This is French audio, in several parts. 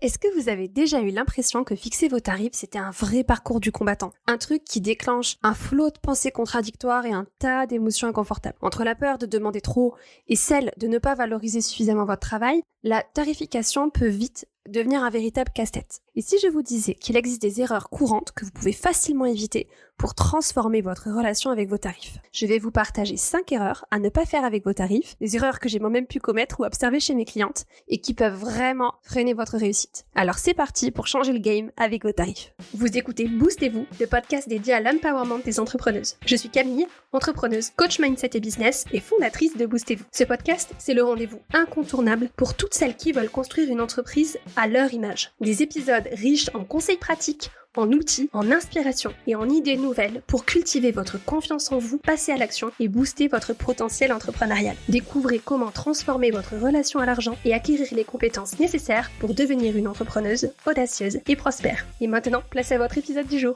Est-ce que vous avez déjà eu l'impression que fixer vos tarifs, c'était un vrai parcours du combattant? Un truc qui déclenche un flot de pensées contradictoires et un tas d'émotions inconfortables. Entre la peur de demander trop et celle de ne pas valoriser suffisamment votre travail, la tarification peut vite devenir un véritable casse-tête. Et si je vous disais qu'il existe des erreurs courantes que vous pouvez facilement éviter pour transformer votre relation avec vos tarifs? Je vais vous partager 5 erreurs à ne pas faire avec vos tarifs, des erreurs que j'ai moi-même pu commettre ou observer chez mes clientes et qui peuvent vraiment freiner votre réussite. Alors c'est parti pour changer le game avec vos tarifs. Vous écoutez Boostez-vous, le podcast dédié à l'empowerment des entrepreneuses. Je suis Camille, entrepreneuse, coach mindset et business et fondatrice de Boostez-vous. Ce podcast, c'est le rendez-vous incontournable pour toutes celles qui veulent construire une entreprise à leur image. Des épisodes riches en conseils pratiques, en outils, en inspiration et en idées nouvelles pour cultiver votre confiance en vous, passer à l'action et booster votre potentiel entrepreneurial. Découvrez comment transformer votre relation à l'argent et acquérir les compétences nécessaires pour devenir une entrepreneuse audacieuse et prospère. Et maintenant, place à votre épisode du jour.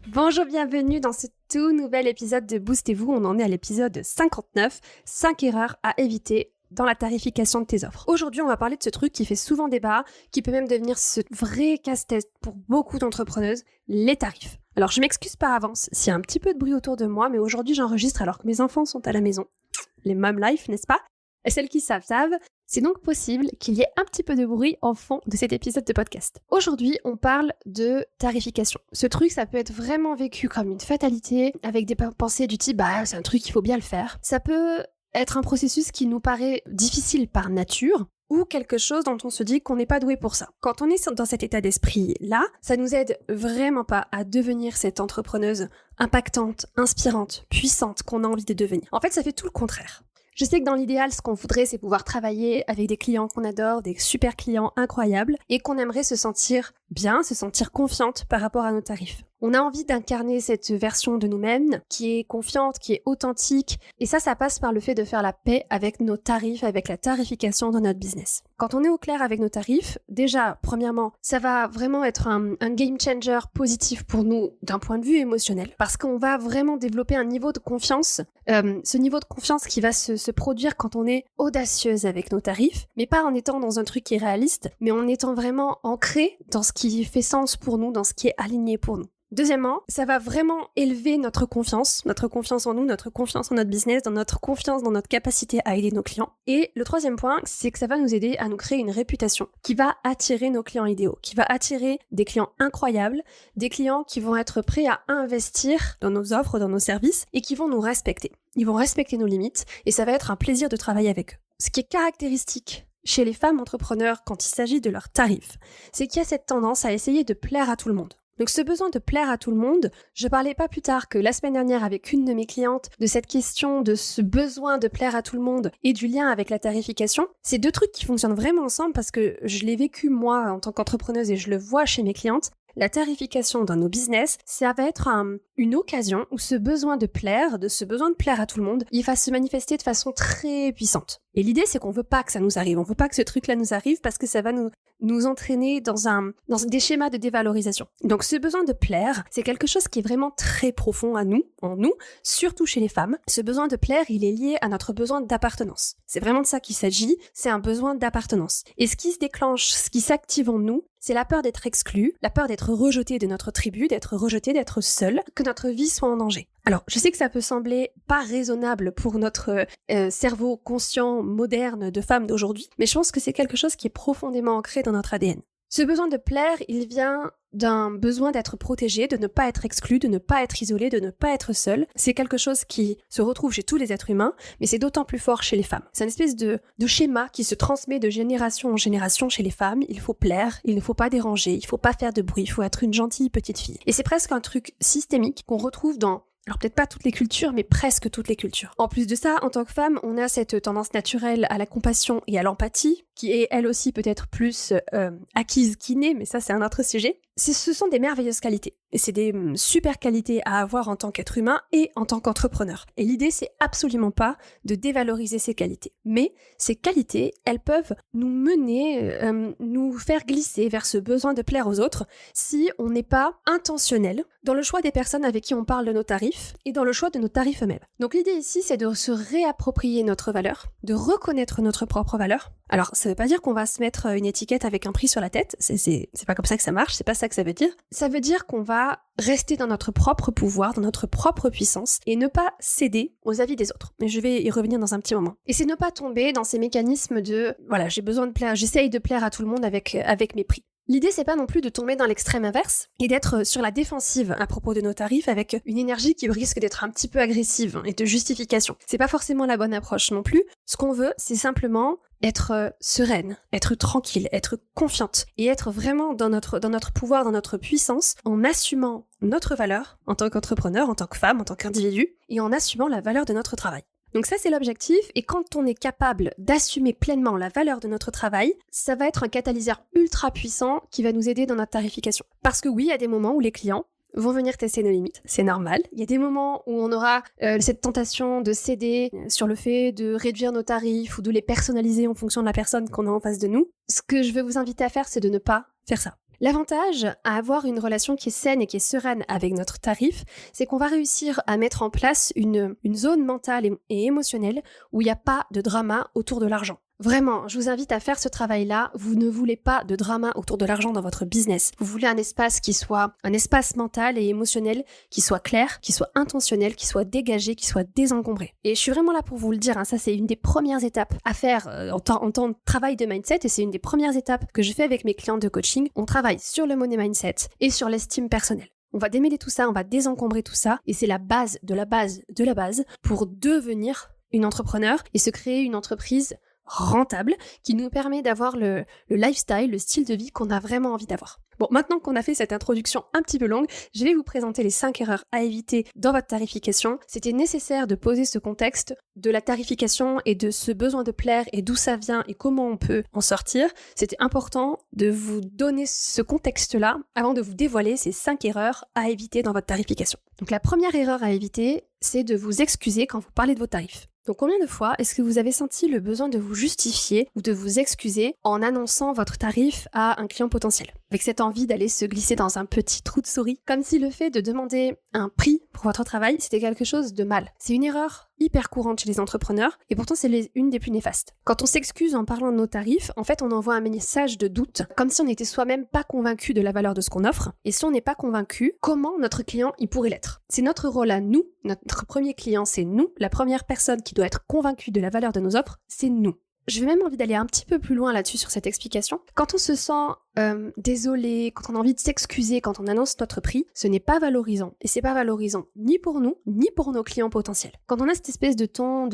Bonjour, bienvenue dans ce tout nouvel épisode de Boostez-vous. On en est à l'épisode 59, 5 erreurs à éviter dans la tarification de tes offres. Aujourd'hui, on va parler de ce truc qui fait souvent débat, qui peut même devenir ce vrai casse-tête pour beaucoup d'entrepreneuses, les tarifs. Alors, je m'excuse par avance s'il y a un petit peu de bruit autour de moi, mais aujourd'hui, j'enregistre alors que mes enfants sont à la maison. Les mom life, n'est-ce pas? Et celles qui savent. C'est donc possible qu'il y ait un petit peu de bruit en fond de cet épisode de podcast. Aujourd'hui, on parle de tarification. Ce truc, ça peut être vraiment vécu comme une fatalité, avec des pensées du type « bah, c'est un truc, il faut bien le faire ». Ça peut être un processus qui nous paraît difficile par nature ou quelque chose dont on se dit qu'on n'est pas doué pour ça. Quand on est dans cet état d'esprit-là, ça nous aide vraiment pas à devenir cette entrepreneuse impactante, inspirante, puissante qu'on a envie de devenir. En fait, ça fait tout le contraire. Je sais que dans l'idéal, ce qu'on voudrait, c'est pouvoir travailler avec des clients qu'on adore, des super clients incroyables, et qu'on aimerait se sentir bien, se sentir confiante par rapport à nos tarifs. On a envie d'incarner cette version de nous-mêmes qui est confiante, qui est authentique, et ça passe par le fait de faire la paix avec nos tarifs, avec la tarification de notre business. Quand on est au clair avec nos tarifs, déjà, premièrement, ça va vraiment être un game changer positif pour nous d'un point de vue émotionnel, parce qu'on va vraiment développer un niveau de confiance, ce niveau de confiance qui va se produire quand on est audacieuse avec nos tarifs, mais pas en étant dans un truc qui est réaliste, mais en étant vraiment ancré dans ce qui fait sens pour nous, dans ce qui est aligné pour nous. Deuxièmement, ça va vraiment élever notre confiance en nous, notre confiance en notre business, dans notre confiance dans notre capacité à aider nos clients. Et le troisième point, c'est que ça va nous aider à nous créer une réputation qui va attirer nos clients idéaux, qui va attirer des clients incroyables, des clients qui vont être prêts à investir dans nos offres, dans nos services et qui vont nous respecter. Ils vont respecter nos limites et ça va être un plaisir de travailler avec eux. Ce qui est caractéristique chez les femmes entrepreneurs quand il s'agit de leurs tarifs, c'est qu'il y a cette tendance à essayer de plaire à tout le monde. Donc ce besoin de plaire à tout le monde, je parlais pas plus tard que la semaine dernière avec une de mes clientes de cette question de ce besoin de plaire à tout le monde et du lien avec la tarification. C'est deux trucs qui fonctionnent vraiment ensemble parce que je l'ai vécu moi en tant qu'entrepreneuse et je le vois chez mes clientes. La tarification dans nos business, ça va être une occasion où ce besoin de plaire à tout le monde, il va se manifester de façon très puissante. Et l'idée, c'est qu'on veut pas que ça nous arrive. On veut pas que ce truc-là nous arrive parce que ça va nous entraîner dans des schémas de dévalorisation. Donc, ce besoin de plaire, c'est quelque chose qui est vraiment très profond en nous, surtout chez les femmes. Ce besoin de plaire, il est lié à notre besoin d'appartenance. C'est vraiment de ça qu'il s'agit. C'est un besoin d'appartenance. Et ce qui se déclenche, ce qui s'active en nous, c'est la peur d'être exclu, la peur d'être rejeté de notre tribu, d'être rejeté, d'être seul, que notre vie soit en danger. Alors, je sais que ça peut sembler pas raisonnable pour notre cerveau conscient, moderne de femme d'aujourd'hui, mais je pense que c'est quelque chose qui est profondément ancré dans notre ADN. Ce besoin de plaire, il vient d'un besoin d'être protégé, de ne pas être exclu, de ne pas être isolé, de ne pas être seul. C'est quelque chose qui se retrouve chez tous les êtres humains, mais c'est d'autant plus fort chez les femmes. C'est une espèce de schéma qui se transmet de génération en génération chez les femmes. Il faut plaire, il ne faut pas déranger, il faut pas faire de bruit, il faut être une gentille petite fille. Et c'est presque un truc systémique qu'on retrouve dans alors peut-être pas toutes les cultures, mais presque toutes les cultures. En plus de ça, en tant que femme, on a cette tendance naturelle à la compassion et à l'empathie, qui est elle aussi peut-être plus acquise qu'innée, mais ça c'est un autre sujet. Ce sont des merveilleuses qualités. Et c'est des super qualités à avoir en tant qu'être humain et en tant qu'entrepreneur. Et l'idée, c'est absolument pas de dévaloriser ces qualités. Mais ces qualités, elles peuvent nous mener, nous faire glisser vers ce besoin de plaire aux autres si on n'est pas intentionnel dans le choix des personnes avec qui on parle de nos tarifs et dans le choix de nos tarifs eux-mêmes. Donc l'idée ici, c'est de se réapproprier notre valeur, de reconnaître notre propre valeur. Alors, ça veut pas dire qu'on va se mettre une étiquette avec un prix sur la tête, c'est pas comme ça que ça marche, c'est pas ça que ça veut dire. Ça veut dire qu'on va rester dans notre propre pouvoir, dans notre propre puissance et ne pas céder aux avis des autres. Mais je vais y revenir dans un petit moment. Et c'est ne pas tomber dans ces mécanismes de, voilà, j'ai besoin de plaire, j'essaye de plaire à tout le monde avec mes prix. L'idée, c'est pas non plus de tomber dans l'extrême inverse et d'être sur la défensive à propos de nos tarifs avec une énergie qui risque d'être un petit peu agressive et de justification. C'est pas forcément la bonne approche non plus. Ce qu'on veut, c'est simplement être sereine, être tranquille, être confiante et être vraiment dans notre pouvoir, dans notre puissance en assumant notre valeur en tant qu'entrepreneur, en tant que femme, en tant qu'individu et en assumant la valeur de notre travail. Donc ça, c'est l'objectif, et quand on est capable d'assumer pleinement la valeur de notre travail, ça va être un catalyseur ultra puissant qui va nous aider dans notre tarification. Parce que oui, il y a des moments où les clients vont venir tester nos limites, c'est normal. Il y a des moments où on aura cette tentation de céder sur le fait de réduire nos tarifs ou de les personnaliser en fonction de la personne qu'on a en face de nous. Ce que je veux vous inviter à faire, c'est de ne pas faire ça. L'avantage à avoir une relation qui est saine et qui est sereine avec notre tarif, c'est qu'on va réussir à mettre en place une zone mentale et émotionnelle où il n'y a pas de drama autour de l'argent. Vraiment, je vous invite à faire ce travail-là. Vous ne voulez pas de drama autour de l'argent dans votre business. Vous voulez un espace qui soit un espace mental et émotionnel, qui soit clair, qui soit intentionnel, qui soit dégagé, qui soit désencombré. Et je suis vraiment là pour vous le dire, hein, ça c'est une des premières étapes à faire en temps de travail de mindset, et c'est une des premières étapes que je fais avec mes clientes de coaching. On travaille sur le money mindset et sur l'estime personnelle. On va démêler tout ça, on va désencombrer tout ça, et c'est la base de la base de la base pour devenir une entrepreneur et se créer une entreprise rentable qui nous permet d'avoir le lifestyle, le style de vie qu'on a vraiment envie d'avoir. Bon, maintenant qu'on a fait cette introduction un petit peu longue, je vais vous présenter les 5 erreurs à éviter dans votre tarification. C'était nécessaire de poser ce contexte de la tarification et de ce besoin de plaire et d'où ça vient et comment on peut en sortir. C'était important de vous donner ce contexte-là avant de vous dévoiler ces 5 erreurs à éviter dans votre tarification. Donc la première erreur à éviter, c'est de vous excuser quand vous parlez de vos tarifs. Donc combien de fois est-ce que vous avez senti le besoin de vous justifier ou de vous excuser en annonçant votre tarif à un client potentiel, avec cette envie d'aller se glisser dans un petit trou de souris, comme si le fait de demander un prix pour votre travail, c'était quelque chose de mal. C'est une erreur hyper courante chez les entrepreneurs et pourtant c'est une des plus néfastes. Quand on s'excuse en parlant de nos tarifs, en fait on envoie un message de doute, comme si on n'était soi-même pas convaincu de la valeur de ce qu'on offre, et si on n'est pas convaincu, comment notre client il pourrait l'être. C'est notre rôle à nous, notre premier client c'est nous, la première personne qui doit être convaincue de la valeur de nos offres, c'est nous. J'ai même envie d'aller un petit peu plus loin là-dessus sur cette explication. Quand on se sent désolé, quand on a envie de s'excuser, quand on annonce notre prix, ce n'est pas valorisant. Et c'est pas valorisant ni pour nous, ni pour nos clients potentiels. Quand on a cette espèce de ton,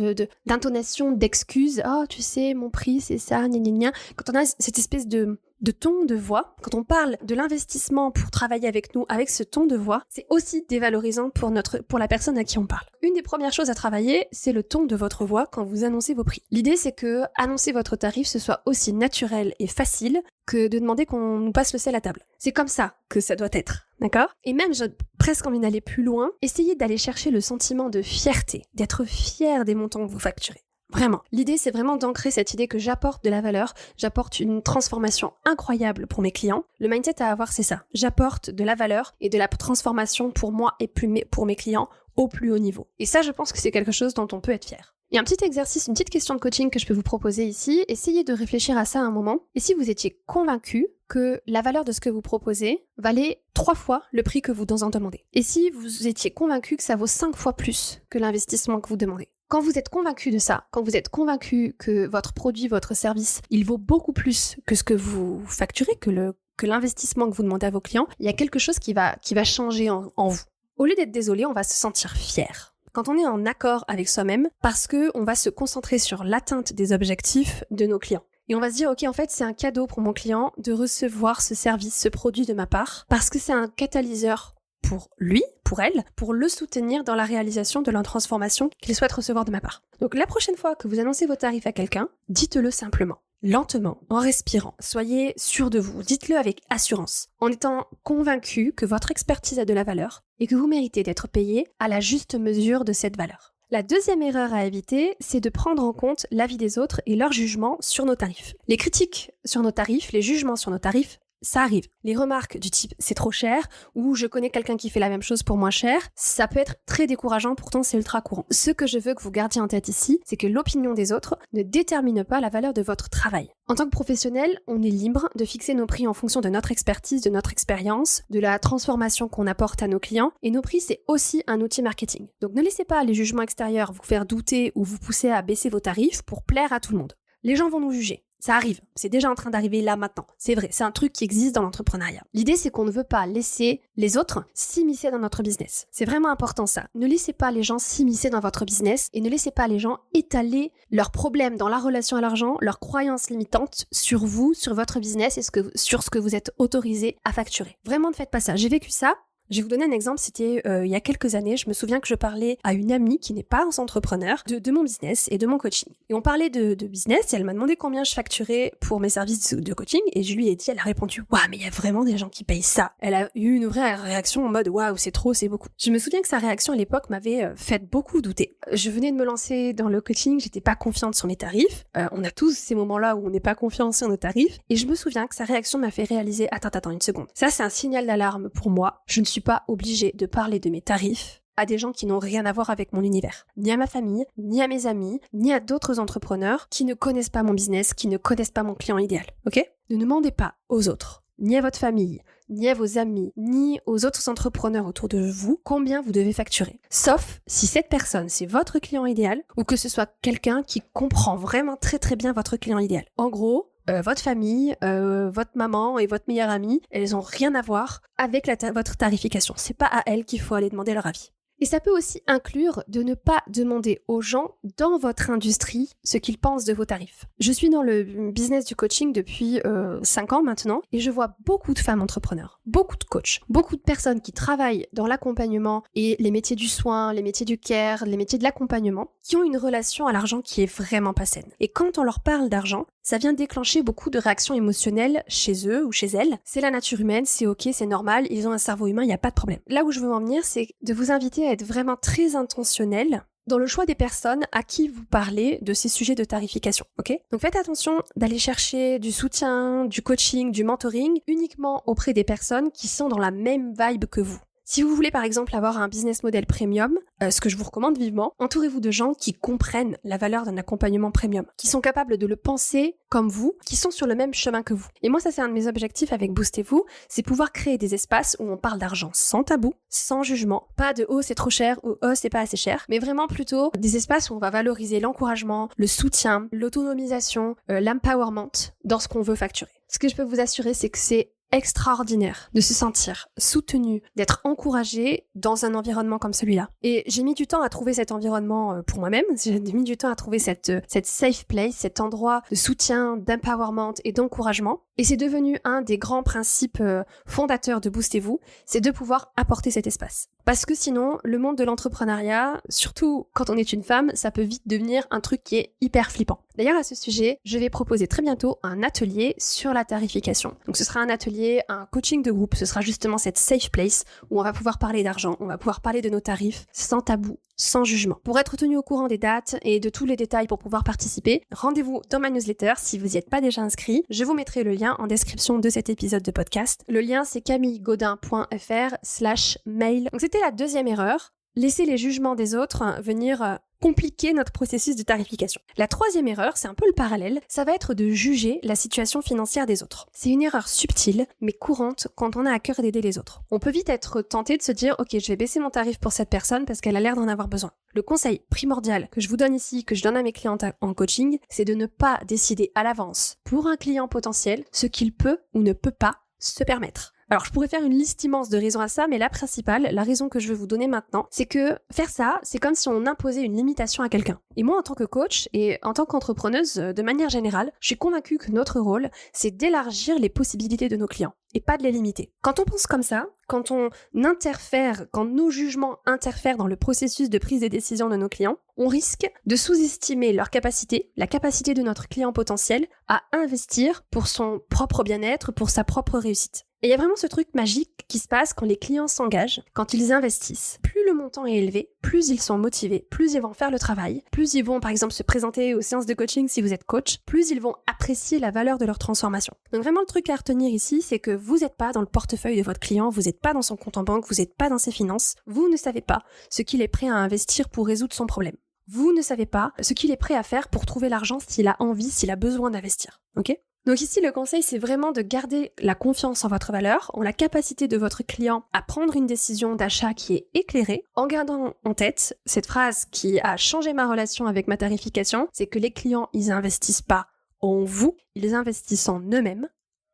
d'intonation, d'excuse, « Oh, tu sais, mon prix, c'est ça, gna gna gna », quand on a cette espèce de ton de voix, quand on parle de l'investissement pour travailler avec nous, avec ce ton de voix, c'est aussi dévalorisant pour la personne à qui on parle. Une des premières choses à travailler, c'est le ton de votre voix quand vous annoncez vos prix. L'idée, c'est que annoncer votre tarif, ce soit aussi naturel et facile que de demander qu'on nous passe le sel à table. C'est comme ça que ça doit être, d'accord ? Et même, j'ai presque envie d'aller plus loin, essayez d'aller chercher le sentiment de fierté, d'être fier des montants que vous facturez. Vraiment. L'idée, c'est vraiment d'ancrer cette idée que j'apporte de la valeur, j'apporte une transformation incroyable pour mes clients. Le mindset à avoir, c'est ça. J'apporte de la valeur et de la transformation pour moi et pour mes clients au plus haut niveau. Et ça, je pense que c'est quelque chose dont on peut être fier. Il y a un petit exercice, une petite question de coaching que je peux vous proposer ici. Essayez de réfléchir à ça un moment. Et si vous étiez convaincu que la valeur de ce que vous proposez valait 3 fois le prix que vous en demandez. Et si vous étiez convaincu que ça vaut 5 fois plus que l'investissement que vous demandez. Quand vous êtes convaincu de ça, quand vous êtes convaincu que votre produit, votre service, il vaut beaucoup plus que ce que vous facturez, que l'investissement que vous demandez à vos clients, il y a quelque chose qui va changer en vous. Au lieu d'être désolé, on va se sentir fier. Quand on est en accord avec soi-même, parce qu'on va se concentrer sur l'atteinte des objectifs de nos clients. Et on va se dire, ok, en fait, c'est un cadeau pour mon client de recevoir ce service, ce produit de ma part, parce que c'est un catalyseur pour lui, pour elle, pour le soutenir dans la réalisation de la transformation qu'il souhaite recevoir de ma part. Donc la prochaine fois que vous annoncez vos tarifs à quelqu'un, dites-le simplement, lentement, en respirant. Soyez sûr de vous, dites-le avec assurance, en étant convaincu que votre expertise a de la valeur et que vous méritez d'être payé à la juste mesure de cette valeur. La deuxième erreur à éviter, c'est de prendre en compte l'avis des autres et leur jugement sur nos tarifs. Les critiques sur nos tarifs, les jugements sur nos tarifs, Ça arrive. Les remarques du type « c'est trop cher » ou « je connais quelqu'un qui fait la même chose pour moins cher », ça peut être très décourageant, pourtant c'est ultra courant. Ce que je veux que vous gardiez en tête ici, c'est que l'opinion des autres ne détermine pas la valeur de votre travail. En tant que professionnel, on est libre de fixer nos prix en fonction de notre expertise, de notre expérience, de la transformation qu'on apporte à nos clients, et nos prix, c'est aussi un outil marketing. Donc ne laissez pas les jugements extérieurs vous faire douter ou vous pousser à baisser vos tarifs pour plaire à tout le monde. Les gens vont nous juger. Ça arrive, c'est déjà en train d'arriver là maintenant. C'est vrai, c'est un truc qui existe dans l'entrepreneuriat. L'idée, c'est qu'on ne veut pas laisser les autres s'immiscer dans notre business. C'est vraiment important ça. Ne laissez pas les gens s'immiscer dans votre business et ne laissez pas les gens étaler leurs problèmes dans la relation à l'argent, leurs croyances limitantes sur vous, sur votre business et sur ce que vous êtes autorisé à facturer. Vraiment, ne faites pas ça. J'ai vécu ça. Je vais vous donner un exemple, c'était il y a quelques années, je me souviens que je parlais à une amie qui n'est pas entrepreneur de mon business et de mon coaching. Et on parlait de business et elle m'a demandé combien je facturais pour mes services de coaching et je lui ai dit, elle a répondu « Waouh, mais il y a vraiment des gens qui payent ça !» Elle a eu une vraie réaction en mode « Waouh, c'est trop, c'est beaucoup !» Je me souviens que sa réaction à l'époque m'avait fait beaucoup douter. Je venais de me lancer dans le coaching, j'étais pas confiante sur mes tarifs. On a tous ces moments-là où on n'est pas confiant sur nos tarifs. Et je me souviens que sa réaction m'a fait réaliser « Attends, une seconde. Ça, c'est un signal d'alarme pour moi. Je ne suis pas obligée de parler de mes tarifs à des gens qui n'ont rien à voir avec mon univers. Ni à ma famille, ni à mes amis, ni à d'autres entrepreneurs qui ne connaissent pas mon business, qui ne connaissent pas mon client idéal. Ok ? Ne demandez pas aux autres, ni à votre famille, ni à vos amis, ni aux autres entrepreneurs autour de vous, combien vous devez facturer. Sauf si cette personne, c'est votre client idéal ou que ce soit quelqu'un qui comprend vraiment très très bien votre client idéal. En gros, votre famille, votre maman et votre meilleure amie, elles ont rien à voir avec votre tarification. C'est pas à elles qu'il faut aller demander leur avis. Et ça peut aussi inclure de ne pas demander aux gens dans votre industrie ce qu'ils pensent de vos tarifs. Je suis dans le business du coaching depuis 5 ans maintenant et je vois beaucoup de femmes entrepreneurs, beaucoup de coachs, beaucoup de personnes qui travaillent dans l'accompagnement et les métiers du soin, les métiers du care, les métiers de l'accompagnement, qui ont une relation à l'argent qui est vraiment pas saine. Et quand on leur parle d'argent, ça vient déclencher beaucoup de réactions émotionnelles chez eux ou chez elles. C'est la nature humaine, c'est ok, c'est normal, ils ont un cerveau humain, il n'y a pas de problème. Là où je veux en venir, c'est de vous inviter à être vraiment très intentionnel dans le choix des personnes à qui vous parlez de ces sujets de tarification, ok ? Donc faites attention d'aller chercher du soutien, du coaching, du mentoring uniquement auprès des personnes qui sont dans la même vibe que vous. Si vous voulez par exemple avoir un business model premium, ce que je vous recommande vivement, entourez-vous de gens qui comprennent la valeur d'un accompagnement premium, qui sont capables de le penser comme vous, qui sont sur le même chemin que vous. Et moi ça c'est un de mes objectifs avec Boostez-vous, c'est pouvoir créer des espaces où on parle d'argent sans tabou, sans jugement, pas de « oh c'est trop cher » ou « oh c'est pas assez cher », mais vraiment plutôt des espaces où on va valoriser l'encouragement, le soutien, l'autonomisation, l'empowerment dans ce qu'on veut facturer. Ce que je peux vous assurer c'est que c'est extraordinaire de se sentir soutenu, d'être encouragé dans un environnement comme celui-là. Et j'ai mis du temps à trouver cet environnement pour moi-même, j'ai mis du temps à trouver cette safe place, cet endroit de soutien, d'empowerment et d'encouragement. Et c'est devenu un des grands principes fondateurs de Boostez-vous, c'est de pouvoir apporter cet espace. Parce que sinon, le monde de l'entrepreneuriat, surtout quand on est une femme, ça peut vite devenir un truc qui est hyper flippant. D'ailleurs, à ce sujet, je vais proposer très bientôt un atelier sur la tarification. Donc ce sera un atelier, un coaching de groupe, ce sera justement cette safe place où on va pouvoir parler d'argent, on va pouvoir parler de nos tarifs sans tabou, sans jugement. Pour être tenu au courant des dates et de tous les détails pour pouvoir participer, rendez-vous dans ma newsletter si vous n'y êtes pas déjà inscrit. Je vous mettrai le lien en description de cet épisode de podcast. Le lien c'est camillegaudin.fr/mail. Donc c'était la deuxième erreur. Laisser les jugements des autres venir compliquer notre processus de tarification. La troisième erreur, c'est un peu le parallèle, ça va être de juger la situation financière des autres. C'est une erreur subtile, mais courante quand on a à cœur d'aider les autres. On peut vite être tenté de se dire « Ok, je vais baisser mon tarif pour cette personne parce qu'elle a l'air d'en avoir besoin ». Le conseil primordial que je vous donne ici, que je donne à mes clientes en coaching, c'est de ne pas décider à l'avance pour un client potentiel ce qu'il peut ou ne peut pas se permettre. Alors, je pourrais faire une liste immense de raisons à ça, mais la principale, la raison que je vais vous donner maintenant, c'est que faire ça, c'est comme si on imposait une limitation à quelqu'un. Et moi, en tant que coach et en tant qu'entrepreneuse, de manière générale, je suis convaincue que notre rôle, c'est d'élargir les possibilités de nos clients et pas de les limiter. Quand on pense comme ça, quand on interfère, quand nos jugements interfèrent dans le processus de prise des décisions de nos clients, on risque de sous-estimer leur capacité, la capacité de notre client potentiel à investir pour son propre bien-être, pour sa propre réussite. Et il y a vraiment ce truc magique qui se passe quand les clients s'engagent, quand ils investissent. Plus le montant est élevé, plus ils sont motivés, plus ils vont faire le travail, plus ils vont par exemple se présenter aux séances de coaching si vous êtes coach, plus ils vont apprécier la valeur de leur transformation. Donc vraiment le truc à retenir ici, c'est que vous n'êtes pas dans le portefeuille de votre client, vous n'êtes pas dans son compte en banque, vous n'êtes pas dans ses finances, vous ne savez pas ce qu'il est prêt à investir pour résoudre son problème. Vous ne savez pas ce qu'il est prêt à faire pour trouver l'argent s'il a envie, s'il a besoin d'investir. Ok ? Donc ici, le conseil, c'est vraiment de garder la confiance en votre valeur, en la capacité de votre client à prendre une décision d'achat qui est éclairée, en gardant en tête cette phrase qui a changé ma relation avec ma tarification, c'est que les clients, ils investissent pas en vous, ils investissent en eux-mêmes,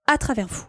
à travers vous.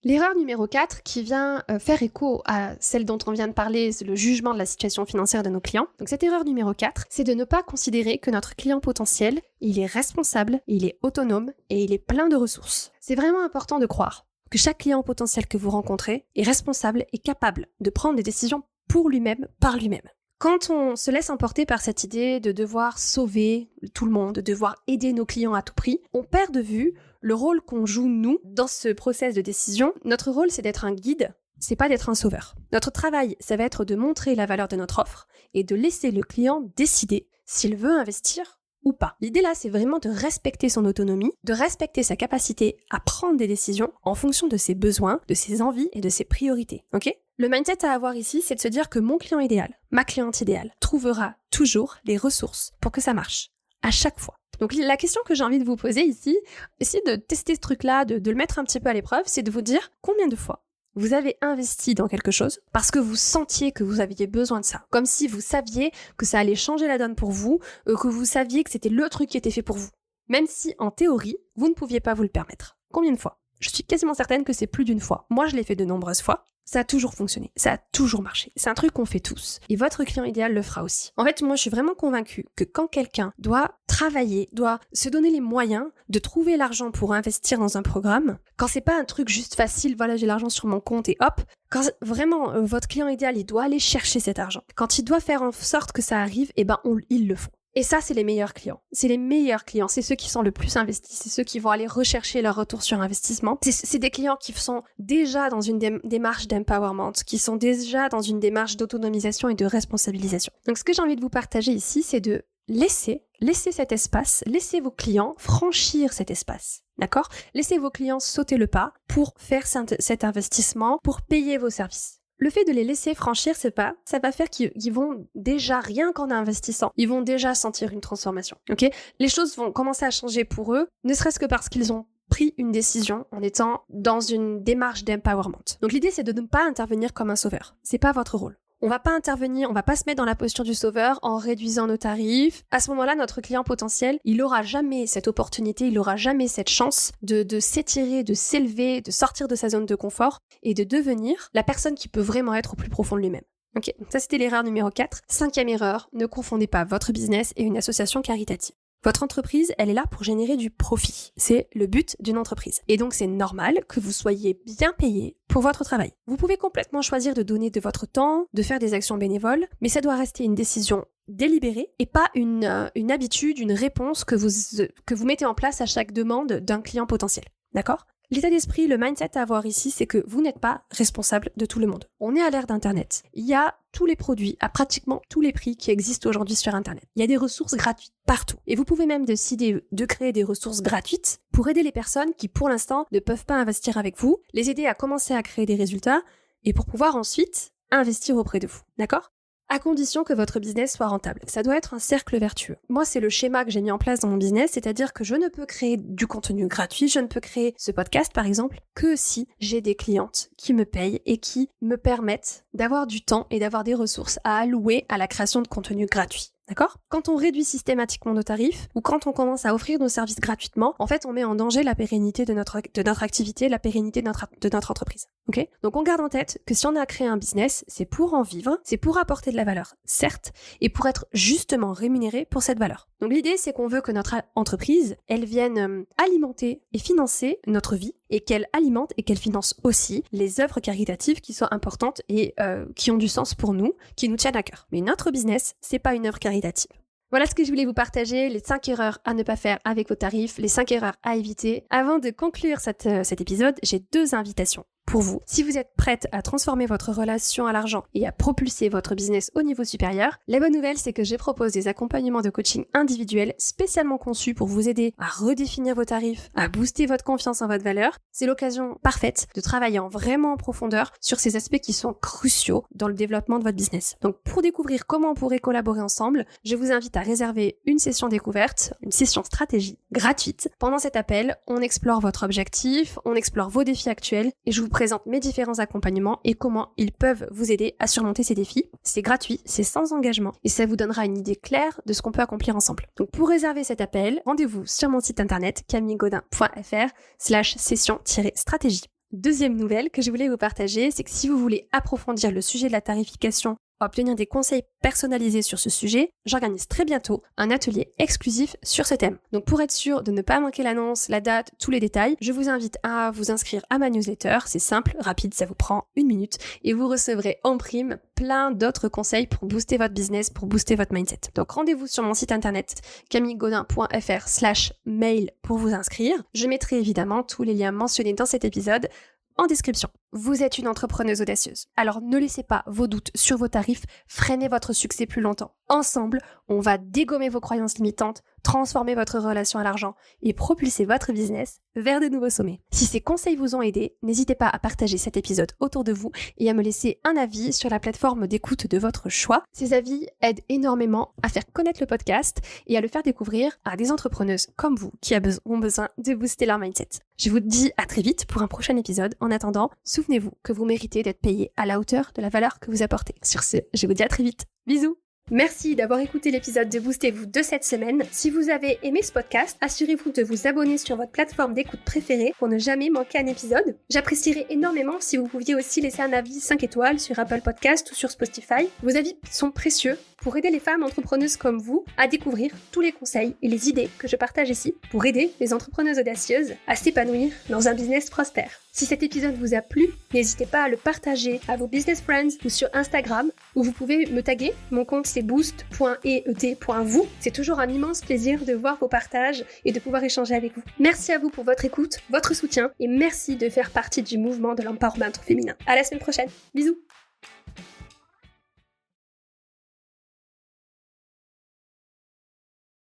L'erreur numéro 4 qui vient faire écho à celle dont on vient de parler, c'est le jugement de la situation financière de nos clients. Donc cette erreur numéro 4, c'est de ne pas considérer que notre client potentiel, il est responsable, il est autonome et il est plein de ressources. C'est vraiment important de croire que chaque client potentiel que vous rencontrez est responsable et capable de prendre des décisions pour lui-même, par lui-même. Quand on se laisse emporter par cette idée de devoir sauver tout le monde, de devoir aider nos clients à tout prix, on perd de vue le rôle qu'on joue, nous, dans ce process de décision. Notre rôle, c'est d'être un guide, c'est pas d'être un sauveur. Notre travail, ça va être de montrer la valeur de notre offre et de laisser le client décider s'il veut investir ou pas. L'idée là, c'est vraiment de respecter son autonomie, de respecter sa capacité à prendre des décisions en fonction de ses besoins, de ses envies et de ses priorités. Ok ? Le mindset à avoir ici, c'est de se dire que mon client idéal, ma cliente idéale, trouvera toujours les ressources pour que ça marche, à chaque fois. Donc la question que j'ai envie de vous poser ici, essayez de tester ce truc-là, de le mettre un petit peu à l'épreuve, c'est de vous dire combien de fois vous avez investi dans quelque chose parce que vous sentiez que vous aviez besoin de ça. Comme si vous saviez que ça allait changer la donne pour vous, que vous saviez que c'était le truc qui était fait pour vous. Même si, en théorie, vous ne pouviez pas vous le permettre. Combien de fois ? Je suis quasiment certaine que c'est plus d'une fois. Moi, je l'ai fait de nombreuses fois. Ça a toujours fonctionné, ça a toujours marché. C'est un truc qu'on fait tous. Et votre client idéal le fera aussi. En fait, moi, je suis vraiment convaincue que quand quelqu'un doit travailler, doit se donner les moyens de trouver l'argent pour investir dans un programme, quand c'est pas un truc juste facile, voilà, j'ai l'argent sur mon compte et hop, quand vraiment votre client idéal, il doit aller chercher cet argent. Quand il doit faire en sorte que ça arrive, eh ben, ils le font. Et ça, c'est les meilleurs clients. C'est les meilleurs clients. C'est ceux qui sont le plus investis. C'est ceux qui vont aller rechercher leur retour sur investissement. C'est des clients qui sont déjà dans une démarche d'empowerment, qui sont déjà dans une démarche d'autonomisation et de responsabilisation. Donc, ce que j'ai envie de vous partager ici, c'est de laisser cet espace, laissez vos clients franchir cet espace. D'accord ? Laissez vos clients sauter le pas pour faire cet investissement, pour payer vos services. Le fait de les laisser franchir ce pas, ça va faire qu'ils vont déjà, rien qu'en investissant, ils vont déjà sentir une transformation. Ok ? Les choses vont commencer à changer pour eux, ne serait-ce que parce qu'ils ont pris une décision en étant dans une démarche d'empowerment. Donc l'idée, c'est de ne pas intervenir comme un sauveur. C'est pas votre rôle. On va pas intervenir, on va pas se mettre dans la posture du sauveur en réduisant nos tarifs. À ce moment-là, notre client potentiel, il aura jamais cette opportunité, il aura jamais cette chance de s'étirer, de s'élever, de sortir de sa zone de confort et de devenir la personne qui peut vraiment être au plus profond de lui-même. Ok, ça c'était l'erreur numéro 4. 5e erreur, ne confondez pas votre business et une association caritative. Votre entreprise, elle est là pour générer du profit. C'est le but d'une entreprise. Et donc, c'est normal que vous soyez bien payé pour votre travail. Vous pouvez complètement choisir de donner de votre temps, de faire des actions bénévoles, mais ça doit rester une décision délibérée et pas une habitude, une réponse que vous mettez en place à chaque demande d'un client potentiel. D'accord ? L'état d'esprit, le mindset à avoir ici, c'est que vous n'êtes pas responsable de tout le monde. On est à l'ère d'Internet. Il y a tous les produits à pratiquement tous les prix qui existent aujourd'hui sur Internet. Il y a des ressources gratuites partout. Et vous pouvez même décider de créer des ressources gratuites pour aider les personnes qui, pour l'instant, ne peuvent pas investir avec vous, les aider à commencer à créer des résultats et pour pouvoir ensuite investir auprès de vous. D'accord ? À condition que votre business soit rentable. Ça doit être un cercle vertueux. Moi, c'est le schéma que j'ai mis en place dans mon business, c'est-à-dire que je ne peux créer du contenu gratuit, je ne peux créer ce podcast, par exemple, que si j'ai des clientes qui me payent et qui me permettent d'avoir du temps et d'avoir des ressources à allouer à la création de contenu gratuit. D'accord ? Quand on réduit systématiquement nos tarifs ou quand on commence à offrir nos services gratuitement, en fait, on met en danger la pérennité de notre activité, la pérennité de notre entreprise. Ok ? Donc, on garde en tête que si on a créé un business, c'est pour en vivre, c'est pour apporter de la valeur, certes, et pour être justement rémunéré pour cette valeur. Donc, l'idée, c'est qu'on veut que notre entreprise, elle vienne alimenter et financer notre vie et qu'elle alimente et qu'elle finance aussi les œuvres caritatives qui soient importantes et qui ont du sens pour nous, qui nous tiennent à cœur. Mais notre business, c'est pas une œuvre caritative. Voilà ce que je voulais vous partager, les 5 erreurs à ne pas faire avec vos tarifs, les 5 erreurs à éviter. Avant de conclure cet épisode, j'ai 2 invitations pour vous. Si vous êtes prête à transformer votre relation à l'argent et à propulser votre business au niveau supérieur, la bonne nouvelle, c'est que je propose des accompagnements de coaching individuels spécialement conçus pour vous aider à redéfinir vos tarifs, à booster votre confiance en votre valeur. C'est l'occasion parfaite de travailler vraiment en profondeur sur ces aspects qui sont cruciaux dans le développement de votre business. Donc pour découvrir comment on pourrait collaborer ensemble, je vous invite à réserver une session découverte, une session stratégie gratuite. Pendant cet appel, on explore votre objectif, on explore vos défis actuels et je vous présente mes différents accompagnements et comment ils peuvent vous aider à surmonter ces défis. C'est gratuit, c'est sans engagement et ça vous donnera une idée claire de ce qu'on peut accomplir ensemble. Donc pour réserver cet appel, rendez-vous sur mon site internet camillegaudin.fr/session-stratégie. Deuxième nouvelle que je voulais vous partager, c'est que si vous voulez approfondir le sujet de la tarification, obtenir des conseils personnalisés sur ce sujet, j'organise très bientôt un atelier exclusif sur ce thème. Donc pour être sûr de ne pas manquer l'annonce, la date, tous les détails, je vous invite à vous inscrire à ma newsletter. C'est simple, rapide, ça vous prend 1 minute et vous recevrez en prime plein d'autres conseils pour booster votre business, pour booster votre mindset. Donc rendez-vous sur mon site internet camillegaudin.fr/mail pour vous inscrire. Je mettrai évidemment tous les liens mentionnés dans cet épisode en description. Vous êtes une entrepreneuse audacieuse, alors ne laissez pas vos doutes sur vos tarifs freiner votre succès plus longtemps. Ensemble, on va dégommer vos croyances limitantes, transformer votre relation à l'argent et propulser votre business vers de nouveaux sommets. Si ces conseils vous ont aidé, n'hésitez pas à partager cet épisode autour de vous et à me laisser un avis sur la plateforme d'écoute de votre choix. Ces avis aident énormément à faire connaître le podcast et à le faire découvrir à des entrepreneuses comme vous qui ont besoin de booster leur mindset. Je vous dis à très vite pour un prochain épisode. En attendant, souvenez-vous que vous méritez d'être payé à la hauteur de la valeur que vous apportez. Sur ce, je vous dis à très vite. Bisous! Merci d'avoir écouté l'épisode de Boostez-vous de cette semaine. Si vous avez aimé ce podcast, assurez-vous de vous abonner sur votre plateforme d'écoute préférée pour ne jamais manquer un épisode. J'apprécierais énormément si vous pouviez aussi laisser un avis 5 étoiles sur Apple Podcast ou sur Spotify. Vos avis sont précieux pour aider les femmes entrepreneuses comme vous à découvrir tous les conseils et les idées que je partage ici pour aider les entrepreneuses audacieuses à s'épanouir dans un business prospère. Si cet épisode vous a plu, n'hésitez pas à le partager à vos business friends ou sur Instagram où vous pouvez me taguer. Mon compte c'est boost.et.vous. C'est toujours un immense plaisir de voir vos partages et de pouvoir échanger avec vous. Merci à vous pour votre écoute, votre soutien et merci de faire partie du mouvement de l'empowerment féminin. À la semaine prochaine. Bisous.